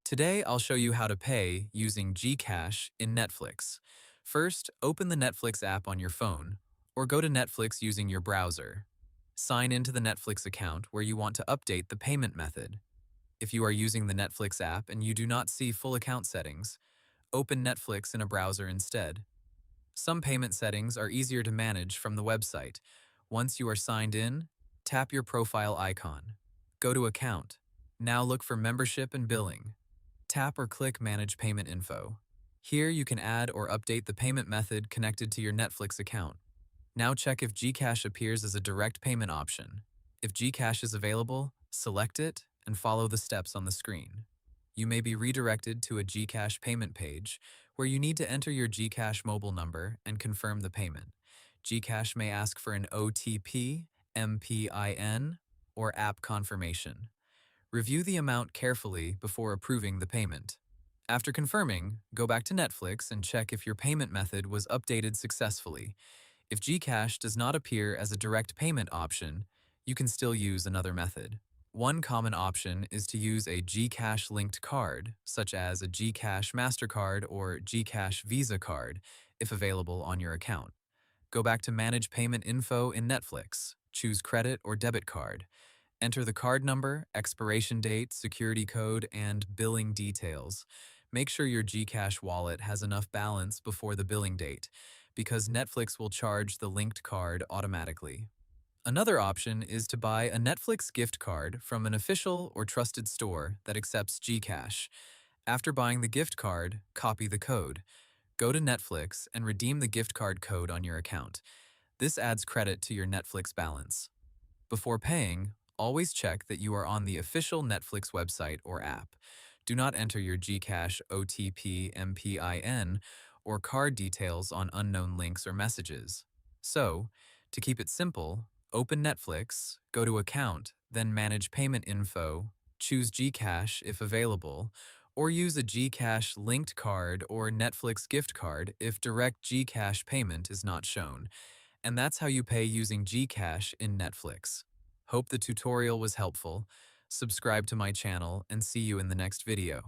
Today, I'll show you how to pay using GCash in Netflix. First, open the Netflix app on your phone, or go to Netflix using your browser. Sign into the Netflix account where you want to update the payment method. If you are using the Netflix app and you do not see full account settings, open Netflix in a browser instead. Some payment settings are easier to manage from the website. Once you are signed in, tap your profile icon. Go to Account. Now look for Membership and Billing. Tap or click Manage Payment Info. Here you can add or update the payment method connected to your Netflix account. Now check if GCash appears as a direct payment option. If GCash is available, select it and follow the steps on the screen. You may be redirected to a GCash payment page where you need to enter your GCash mobile number and confirm the payment. GCash may ask for an OTP, MPIN, or app confirmation. Review the amount carefully before approving the payment. After confirming, go back to Netflix and check if your payment method was updated successfully. If GCash does not appear as a direct payment option, you can still use another method. One common option is to use a GCash linked card, such as a GCash Mastercard or GCash Visa card, if available on your account. Go back to Manage Payment Info in Netflix. Choose credit or debit card. Enter the card number, expiration date, security code, and billing details. Make sure your GCash wallet has enough balance before the billing date, because Netflix will charge the linked card automatically. Another option is to buy a Netflix gift card from an official or trusted store that accepts GCash. After buying the gift card, copy the code. Go to Netflix and redeem the gift card code on your account. This adds credit to your Netflix balance. Before paying, always check that you are on the official Netflix website or app. Do not enter your GCash OTP, MPIN, or card details on unknown links or messages. So, to keep it simple, open Netflix, go to Account, then Manage Payment Info, choose GCash if available, or use a GCash linked card or Netflix gift card if direct GCash payment is not shown. And that's how you pay using GCash in Netflix. Hope the tutorial was helpful. Subscribe to my channel and see you in the next video.